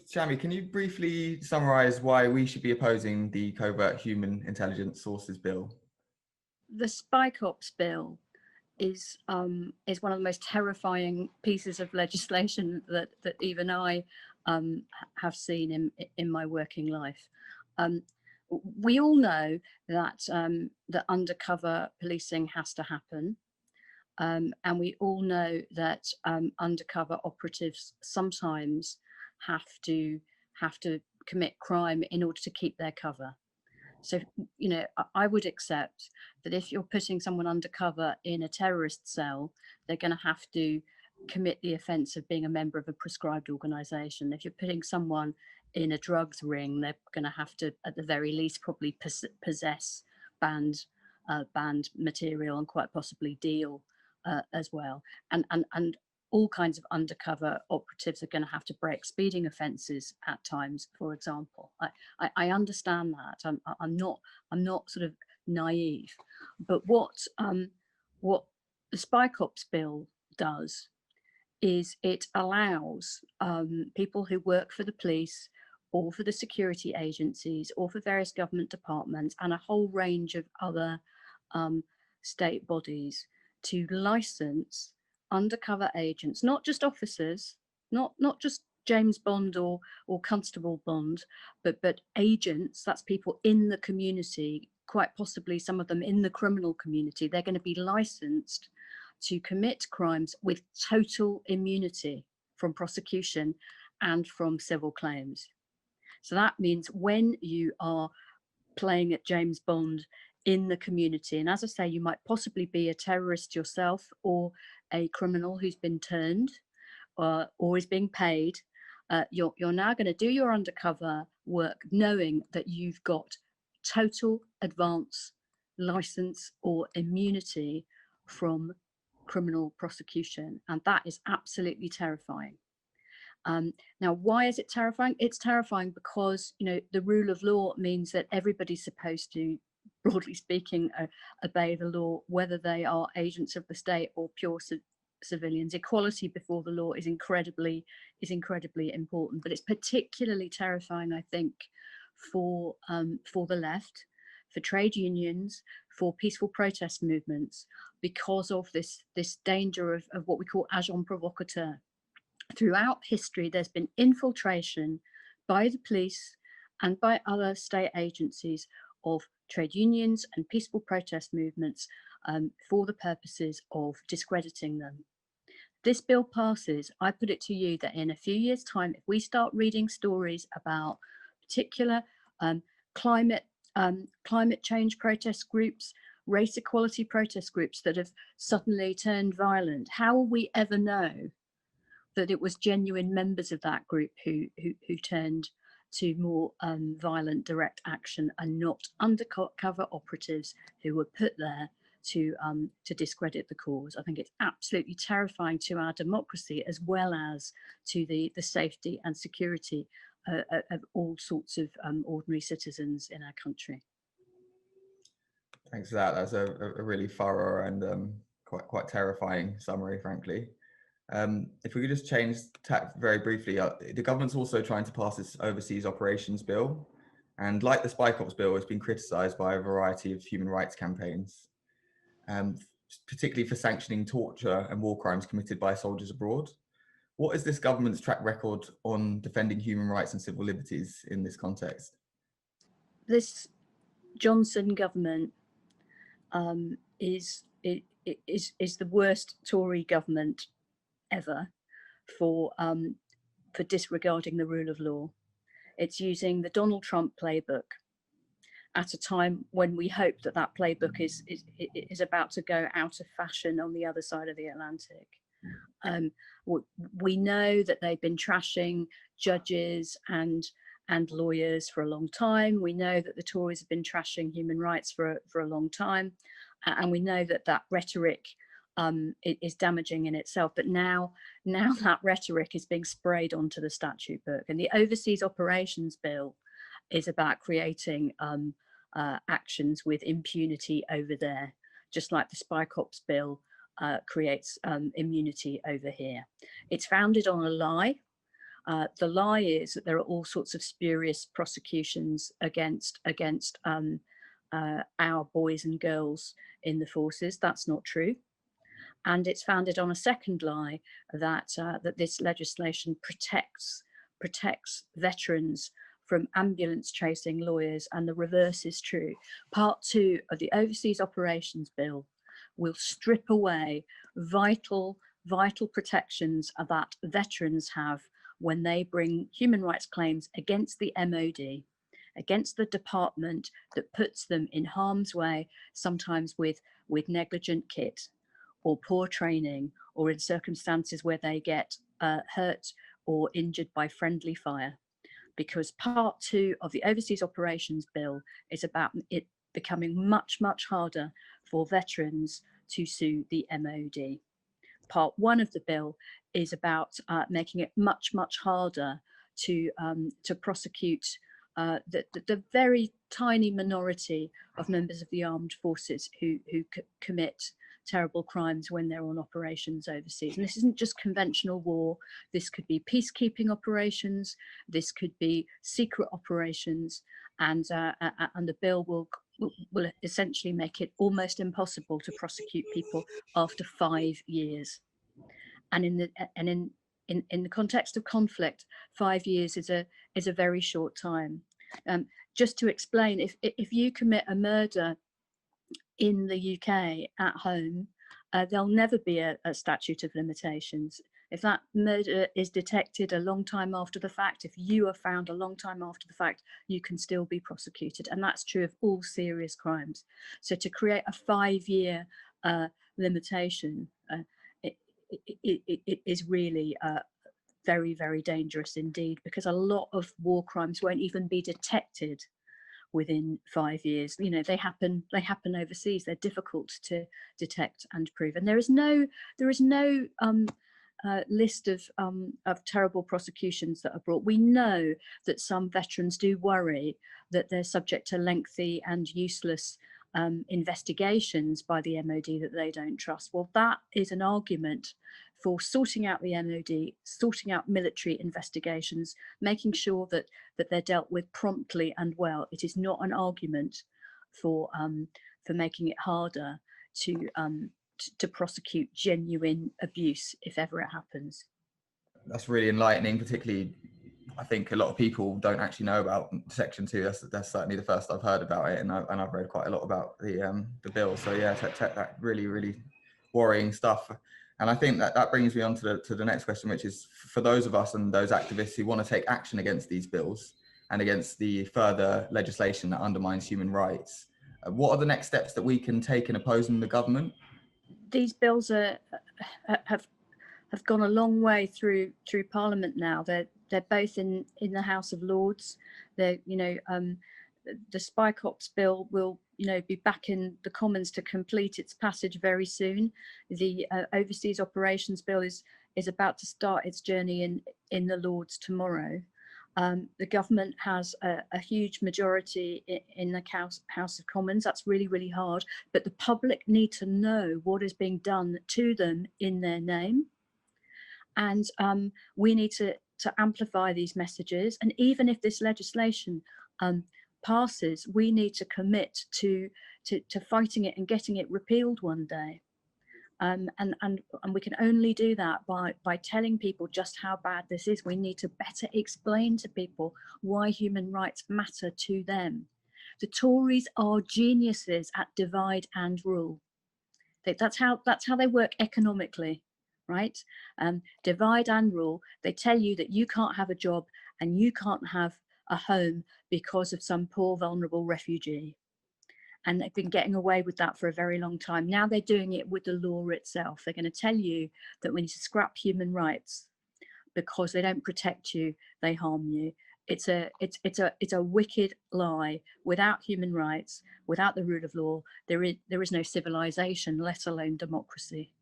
Shami, can you briefly summarise why we should be opposing the Covert Human Intelligence Sources Bill? The Spike Ops Bill is one of the most terrifying pieces of legislation that even I have seen in my working life. We all know that that undercover policing has to happen, and we all know that undercover operatives sometimes have to commit crime in order to keep their cover. So, you know, I would accept that if you're putting someone undercover in a terrorist cell, they're going to have to commit the offence of being a member of a proscribed organisation. If you're putting someone in a drugs ring, they're going to have to, at the very least, probably possess banned material and quite possibly deal as well. And all kinds of undercover operatives are going to have to break speeding offences at times, for example. I understand that. I'm not sort of naive, but what the Spike Ops Bill does is it allows people who work for the police or for the security agencies or for various government departments and a whole range of other state bodies to license undercover agents, not just officers, not just James Bond or Constable Bond, but agents. That's people in the community, quite possibly some of them in the criminal community. They're going to be licensed to commit crimes with total immunity from prosecution and from civil claims. So that means when you are playing at James Bond in the community, and as I say, you might possibly be a terrorist yourself or a criminal who's been turned or is being paid, you're now going to do your undercover work knowing that you've got total advance license or immunity from criminal prosecution, and that is absolutely terrifying. Now, why is it terrifying? It's terrifying because, you know, the rule of law means that everybody's supposed to, broadly speaking, obey the law, whether they are agents of the state or pure civilians. Equality before the law is incredibly important, but it's particularly terrifying, I think, for the left, for trade unions, for peaceful protest movements, because of this danger of what we call agent provocateur. Throughout history, there's been infiltration by the police and by other state agencies of trade unions and peaceful protest movements for the purposes of discrediting them. This bill passes, I put it to you that in a few years' time, if we start reading stories about particular climate change protest groups, race equality protest groups that have suddenly turned violent, how will we ever know that it was genuine members of that group who turned to more violent direct action and not undercover operatives who were put there to discredit the cause? I think it's absolutely terrifying to our democracy as well as to the safety and security of all sorts of ordinary citizens in our country. Thanks for that. That's a really thorough and quite terrifying summary, frankly. If we could just change tack very briefly, the government's also trying to pass this Overseas Operations Bill, and like the Spike Ops Bill, it's been criticised by a variety of human rights campaigns, particularly for sanctioning torture and war crimes committed by soldiers abroad. What is this government's track record on defending human rights and civil liberties in this context? This Johnson government is the worst Tory government ever for disregarding the rule of law. It's using the Donald Trump playbook at a time when we hope that playbook is about to go out of fashion on the other side of the Atlantic. We know that they've been trashing judges and lawyers for a long time. We know that the Tories have been trashing human rights for a long time, and we know that rhetoric is damaging in itself. But now that rhetoric is being sprayed onto the statute book, and the Overseas Operations Bill is about creating actions with impunity over there, just like the Spike Ops Bill creates immunity over here. It's founded on a lie. The lie is that there are all sorts of spurious prosecutions against our boys and girls in the forces. That's not true. And it's founded on a second lie that that this legislation protects veterans from ambulance chasing lawyers, and the reverse is true. Part 2 of the Overseas Operations Bill will strip away vital protections that veterans have when they bring human rights claims against the MOD, against the department that puts them in harm's way, sometimes with negligent kit or poor training, or in circumstances where they get hurt or injured by friendly fire. Because part 2 of the Overseas Operations Bill is about it becoming much harder for veterans to sue the MOD. Part 1 of the bill is about making it much harder to prosecute the very tiny minority of members of the armed forces who commit terrible crimes when they're on operations overseas. And this isn't just conventional war. This could be peacekeeping operations. This could be secret operations, and the bill will essentially make it almost impossible to prosecute people after 5 years. And in the context of conflict, 5 years is a very short time. Just to explain, if you commit a murder in the UK at home, there'll never be a statute of limitations. If that murder is detected a long time after the fact, if you are found a long time after the fact, you can still be prosecuted. And that's true of all serious crimes. So to create a 5-year limitation, it is really very dangerous indeed, because a lot of war crimes won't even be detected within 5 years. You know, they happen overseas. They're difficult to detect and prove, and there is no list of terrible prosecutions that are brought. We know that some veterans do worry that they're subject to lengthy and useless investigations by the MOD that they don't trust. Well, that is an argument for sorting out the MOD, sorting out military investigations, making sure that they're dealt with promptly and well. It is not an argument for making it harder to prosecute genuine abuse if ever it happens. That's really enlightening. Particularly, I think a lot of people don't actually know about Section 2. That's certainly the first I've heard about it, and I've read quite a lot about the bill. So yeah, that really worrying stuff. And I think that brings me on to the next question, which is for those of us and those activists who want to take action against these bills and against the further legislation that undermines human rights. What are the next steps that we can take in opposing the government? These bills have gone a long way through Parliament now. They're both in the House of Lords. They're, the Spy Cops bill will be back in the Commons to complete its passage very soon. The Overseas Operations Bill is about to start its journey in the Lords tomorrow. The government has a huge majority in the House of Commons. That's really hard, but the public need to know what is being done to them in their name. And we need to amplify these messages. And even if this legislation passes, we need to commit to fighting it and getting it repealed one day. And we can only do that by telling people just how bad this is. We need to better explain to people why human rights matter to them. The Tories are geniuses at divide and rule. That's how they work economically, right? Divide and rule. They tell you that you can't have a job and you can't have a home because of some poor vulnerable refugee. And they've been getting away with that for a very long time. Now they're doing it with the law itself. They're going to tell you that we need to scrap human rights because they don't protect you, they harm you. It's a wicked lie. Without human rights, without the rule of law, there is no civilization, let alone democracy.